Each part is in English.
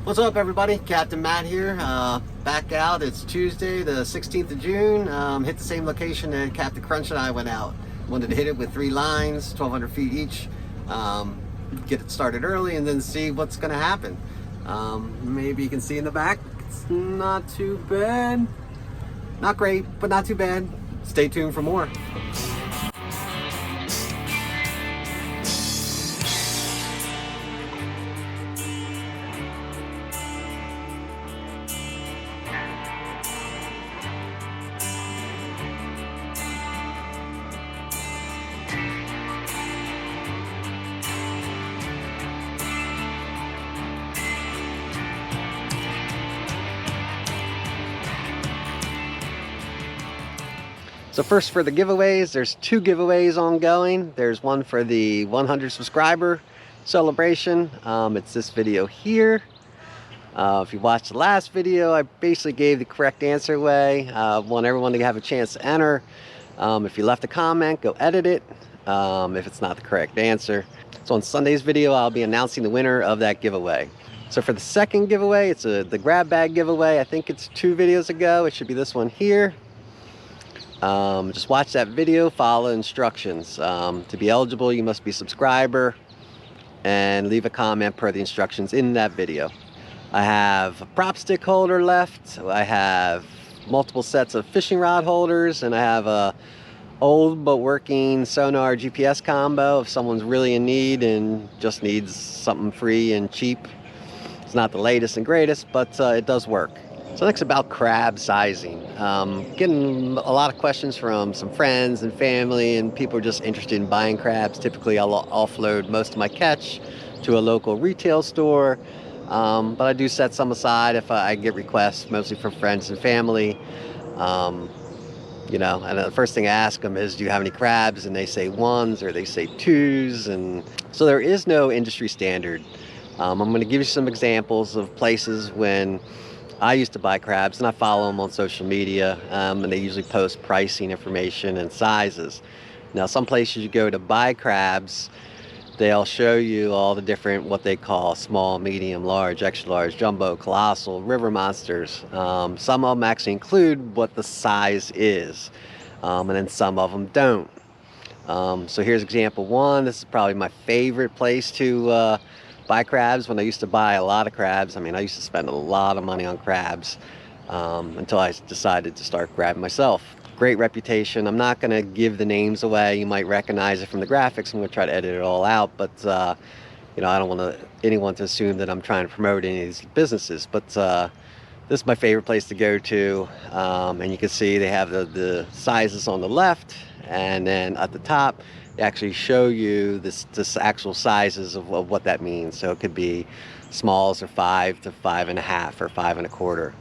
What's up, everybody? Captain Matt here, back out. It's Tuesday the 16th of June. Hit the same location that Captain Crunch and I went out. Wanted to hit it with 3 lines, 1,200 feet each. Get it started early and then see what's going to happen. Maybe you can see in the back, it's not too bad. Not great, but not too bad. Stay tuned for more. So first, for the giveaways, there's 2 giveaways ongoing. There's one for the 100 subscriber celebration. It's this video here. If you watched the last video, I basically gave the correct answer away. I want everyone to have a chance to enter. If you left a comment, go edit it if it's not the correct answer. So on Sunday's video, I'll be announcing the winner of that giveaway. So for the second giveaway, it's the grab bag giveaway. I think it's 2 videos ago. It should be this one here. Just watch that video, follow instructions. To be eligible, you must be a subscriber and leave a comment per the instructions in that video. I have a prop stick holder left. I have multiple sets of fishing rod holders, and I have a old but working sonar GPS combo if someone's really in need and just needs something free and cheap. It's not the latest and greatest, but it does work. So next, about crab sizing. Getting a lot of questions from some friends and family, and people are just interested in buying crabs. Typically, I'll offload most of my catch to a local retail store, but I do set some aside if I get requests, mostly from friends and family. You know, and the first thing I ask them is, do you have any crabs? And they say 1s or they say 2s, and so there is no industry standard. I'm going to give you some examples of places when I used to buy crabs, and I follow them on social media, and they usually post pricing information and sizes. Now, some places you go to buy crabs, they'll show you all the different, what they call small, medium, large, extra large, jumbo, colossal, river monsters. Some of them actually include what the size is, and then some of them don't. So here's example 1. This is probably my favorite place to buy crabs. When I used to buy a lot of crabs, I mean, I used to spend a lot of money on crabs until I decided to start grabbing myself. Great reputation. I'm not going to give the names away. You might recognize it from the graphics. I'm going to try to edit it all out, but you know, I don't want anyone to assume that I'm trying to promote any of these businesses. But this is my favorite place to go to, and you can see they have the sizes on the left, and then at the top they actually show you this actual sizes of what that means. So it could be smalls are 5 to 5.5 or 5 1/4.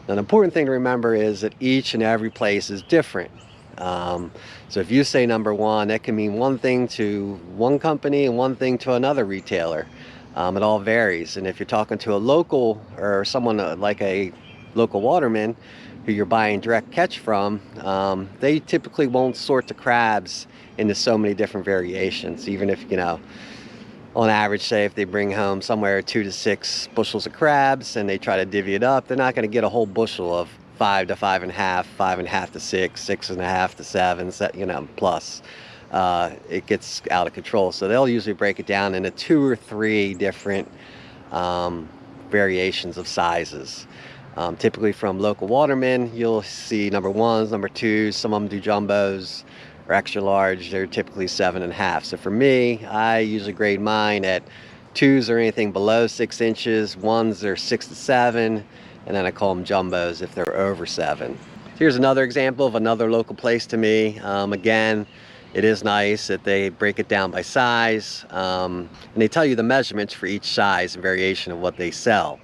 Now, the important thing to remember is that each and every place is different. So if you say number 1, that can mean one thing to one company and one thing to another retailer. It all varies. And if you're talking to a local or someone like a local waterman who you're buying direct catch from, they typically won't sort the crabs into so many different variations. Even if, you know, on average, say if they bring home somewhere 2 to 6 bushels of crabs and they try to divvy it up, they're not going to get a whole bushel of 5 to 5.5, 5.5 to 6, 6.5 to 7, you know, plus. It gets out of control. So they'll usually break it down into 2 or 3 different variations of sizes. Typically from local watermen, you'll see number 1s, number 2s, some of them do jumbos or extra large. They're typically 7.5. So for me, I usually grade mine at 2s or anything below 6 inches, 1s are 6 to 7, and then I call them jumbos if they're over 7. Here's another example of another local place to me. Again, it is nice that they break it down by size, and they tell you the measurements for each size and variation of what they sell.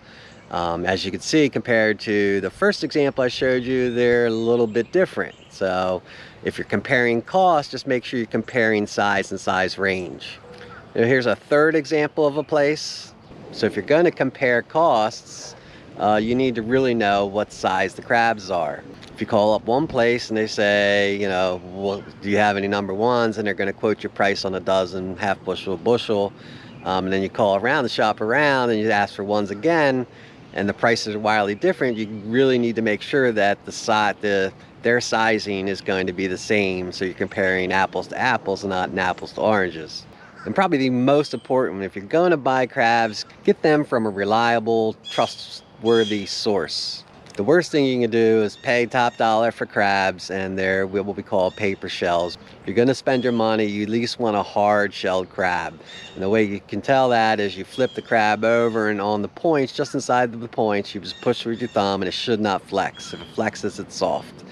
As you can see, compared to the first example I showed you, they're a little bit different. So if you're comparing costs, just make sure you're comparing size and size range. Now, here's a third example of a place. So if you're going to compare costs, you need to really know what size the crabs are. If you call up one place and they say, you know, well, do you have any number 1s, and they're going to quote your price on a dozen, half bushel, bushel, And then you call around the shop around and you ask for ones again, and the prices are wildly different. You really need to make sure that their sizing is going to be the same, so you're comparing apples to apples and not apples to oranges. And probably the most important, if you're going to buy crabs, get them from a reliable, trustworthy source. The worst thing you can do is pay top dollar for crabs, and they're what we call paper shells. If you're going to spend your money, you at least want a hard-shelled crab. And the way you can tell that is you flip the crab over, and on the points, just inside the points, you just push with your thumb, and it should not flex. If it flexes, it's soft.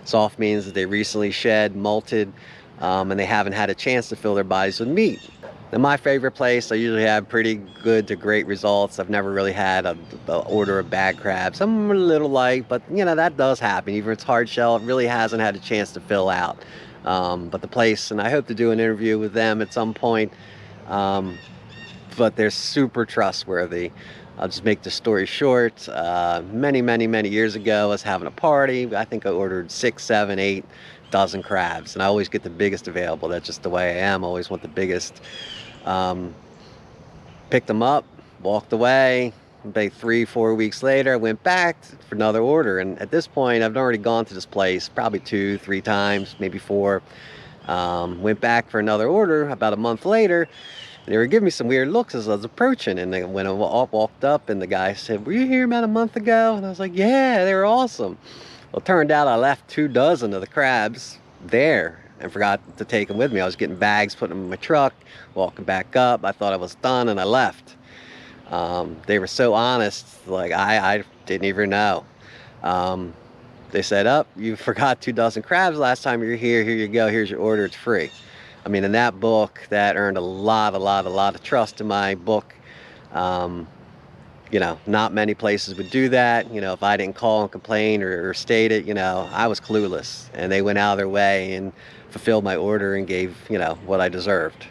Soft means that they recently shed, molted, and they haven't had a chance to fill their bodies with meat. In my favorite place, I usually have pretty good to great results. I've never really had an order of bad crabs. Some are a little light, but you know, that does happen. Even if it's hard shell, it really hasn't had a chance to fill out. But the place, and I hope to do an interview with them at some point, but they're super trustworthy. I'll just make the story short. Many years ago, I was having a party. I think I ordered 6, 7, 8 dozen crabs, and I always get the biggest available. That's just the way I am. I always want the biggest. Picked them up, walked away. About 3, 4 weeks later, I went back for another order, and at this point, I've already gone to this place probably 2, 3 times, maybe 4. Went back for another order about a month later. They were giving me some weird looks as I was approaching, and then when I walked up, and the guy said, "Were you here about a month ago?" And I was like, "Yeah, they were awesome." Well, it turned out I left 2 dozen of the crabs there and forgot to take them with me. I was getting bags, putting them in my truck, walking back up. I thought I was done, and I left. They were so honest, like I didn't even know. They said, "Oh, you forgot 2 dozen crabs last time you were here. Here you go. Here's your order. It's free." I mean, in that book, that earned a lot of trust in my book. You know, not many places would do that. You know, if I didn't call and complain or state it, you know, I was clueless. And they went out of their way and fulfilled my order and gave, you know, what I deserved.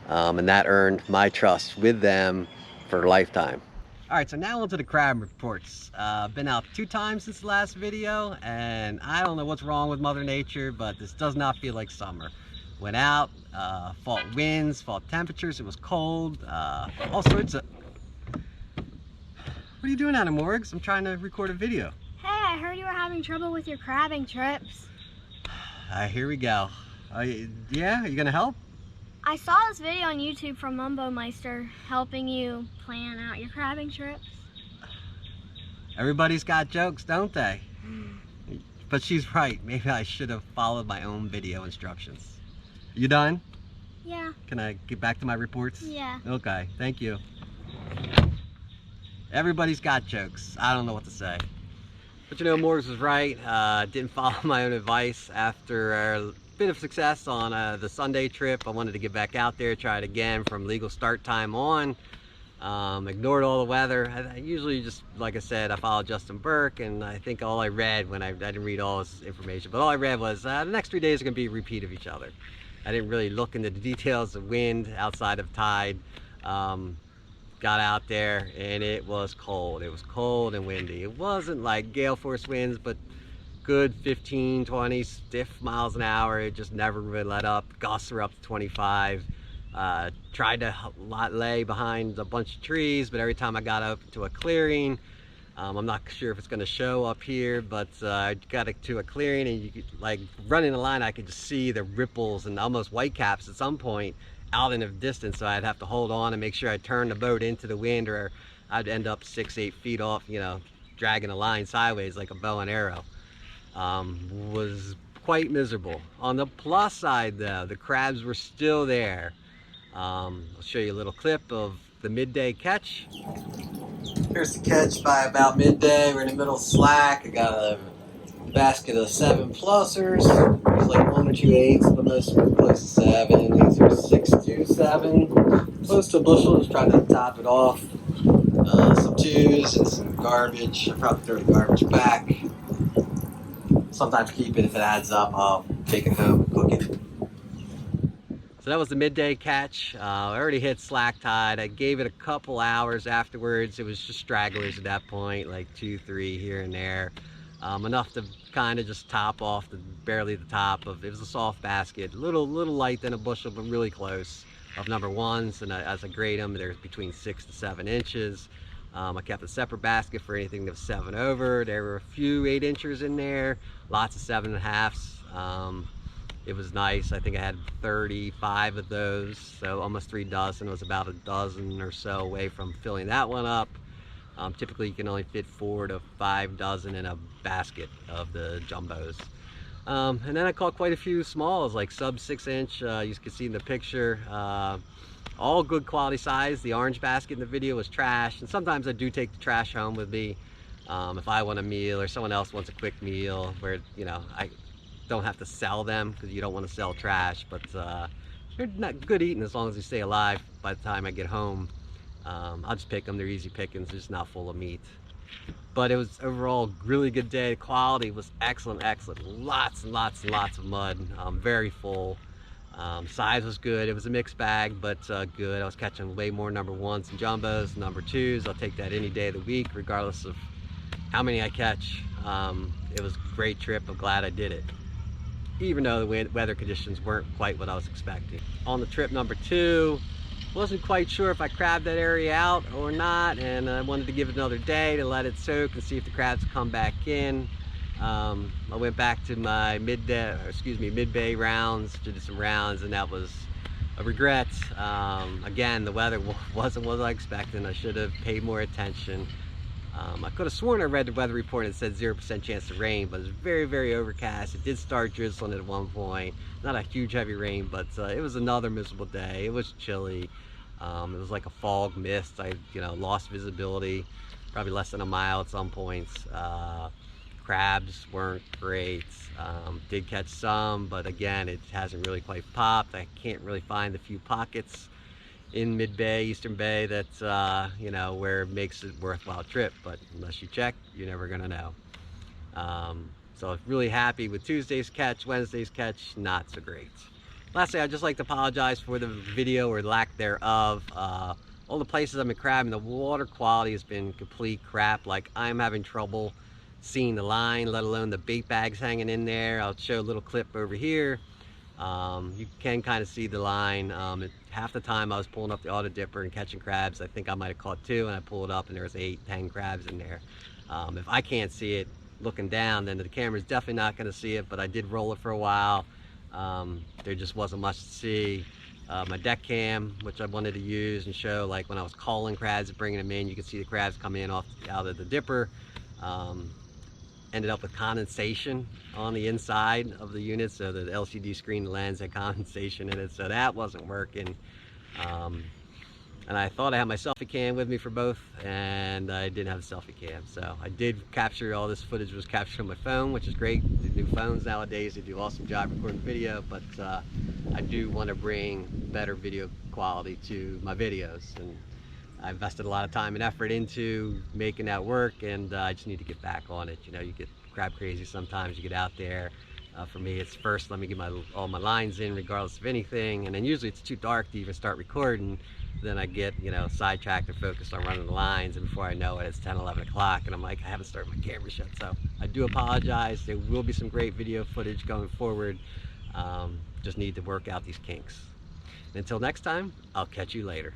And that earned my trust with them for a lifetime. All right, so now onto the crab reports. Been out 2 times since the last video, and I don't know what's wrong with Mother Nature, but this does not feel like summer. Went out, fought winds, fought temperatures, it was cold, all sorts of... What are you doing out of Morgs? I'm trying to record a video. Hey, I heard you were having trouble with your crabbing trips. Here we go. Yeah, are you gonna help? I saw this video on YouTube from Mumbo Meister helping you plan out your crabbing trips. Everybody's got jokes, don't they? But she's right. Maybe I should have followed my own video instructions. You done? Yeah. Can I get back to my reports? Yeah. Okay, thank you. Everybody's got jokes. I don't know what to say. But you know, Morgs was right. Didn't follow my own advice. After a bit of success on the Sunday trip, I wanted to get back out there, try it again from legal start time on. Ignored all the weather. I usually just, like I said, I follow Justin Burke, and I think all I read when I didn't read all his information, but all I read was the next 3 days are going to be a repeat of each other. I didn't really look into the details of wind outside of tide. Got out there and it was cold. It was cold and windy. It wasn't like gale force winds, but good 15, 20 stiff miles an hour. It just never really let up. Gusts were up to 25. Tried to lay behind a bunch of trees, but every time I got up to a clearing, I'm not sure if it's going to show up here, but I got to a clearing, and you could, like, running the line, I could just see the ripples and almost whitecaps at some point out in the distance, so I'd have to hold on and make sure I turned the boat into the wind, or I'd end up 6, 8 feet off, you know, dragging a line sideways like a bow and arrow. Was quite miserable. On the plus side though, the crabs were still there. I'll show you a little clip of the midday catch. Here's the catch by about midday. We're in the middle of slack. I got a basket of 7-plussers. There's like 1 or 2 8s, but most are close to 7. These are 6 to 7. Close to a bushel, just trying to top it off. Some 2s and some garbage. I'll probably throw the garbage back. Sometimes keep it. If it adds up, I'll take it home and cook it. So that was the midday catch. I already hit slack tide. I gave it a couple hours afterwards. It was just stragglers at that point, like 2, 3 here and there. Enough to kind of just top off barely the top of, it was a soft basket. Little light than a bushel, but really close. of number ones, and as I grade them, they're between 6 to 7 inches. I kept a separate basket for anything that was 7 over. There were a few 8 inchers in there, lots of 7.5s. It was nice. I think I had 35 of those, so almost 3 dozen. It was about a dozen or so away from filling that one up. Typically, you can only fit 4 to 5 dozen in a basket of the jumbos. And then I caught quite a few smalls, like sub 6 inch. You can see in the picture, all good quality size. The orange basket in the video was trash, and sometimes I do take the trash home with me if I want a meal or someone else wants a quick meal where, you know, I don't have to sell them because you don't want to sell trash, but they're not good eating as long as they stay alive by the time I get home. I'll just pick them. They're easy pickings, just not full of meat. But it was overall really good day. The quality was excellent. Lots and lots and lots of mud, very full. Size was good. It was a mixed bag, but good. I was catching way more number ones and jumbos, number twos. I'll take that any day of the week, regardless of how many I catch. It was a great trip. I'm glad I did it, even though the weather conditions weren't quite what I was expecting. On the trip number 2, wasn't quite sure if I crabbed that area out or not, and I wanted to give it another day to let it soak and see if the crabs come back in. I went back to my mid-bay rounds to do some rounds, and that was a regret. Again, the weather wasn't what I expected, and I should have paid more attention. I could have sworn I read the weather report and it said 0% chance of rain, but it was very overcast. It did start drizzling at one point. Not a huge heavy rain, but it was another miserable day. It was chilly. It was like a fog mist. I lost visibility, probably less than a mile at some points. Crabs weren't great. Did catch some, but again, it hasn't really quite popped. I can't really find the few pockets in mid-bay, eastern bay, that's where it makes it worthwhile trip, but unless you check, you're never gonna know. So I'm really happy with Tuesday's catch. Wednesday's catch, not so great. Lastly, I'd just like to apologize for the video or lack thereof. All the places I've been crabbing, the water quality has been complete crap. Like, I'm having trouble seeing the line, let alone the bait bags hanging in there. I'll show a little clip over here. You can kind of see the line. Half the time I was pulling up the auto dipper and catching crabs. I think I might have caught 2, and I pulled it up and there was 8, 10 crabs in there. If I can't see it looking down, then the camera's definitely not going to see it, but I did roll it for a while. There just wasn't much to see. My deck cam, which I wanted to use and show, like when I was calling crabs and bringing them in, you could see the crabs coming in out of the dipper. Ended up with condensation on the inside of the unit, so the LCD screen lens had condensation in it, so that wasn't working. And I thought I had my selfie cam with me for both, and I didn't have a selfie cam. So I did capture, all this footage was captured on my phone, which is great. The new phones nowadays, they do an awesome job recording video, but I do want to bring better video quality to my videos, and I invested a lot of time and effort into making that work, and I just need to get back on it. You get crab crazy sometimes. You get out there. For me, it's first, let me get all my lines in regardless of anything, and then usually it's too dark to even start recording. Then I get sidetracked or focused on running the lines, and before I know it, it's 10, 11 o'clock, and I'm like, I haven't started my camera yet. So I do apologize. There will be some great video footage going forward. Just need to work out these kinks. And until next time, I'll catch you later.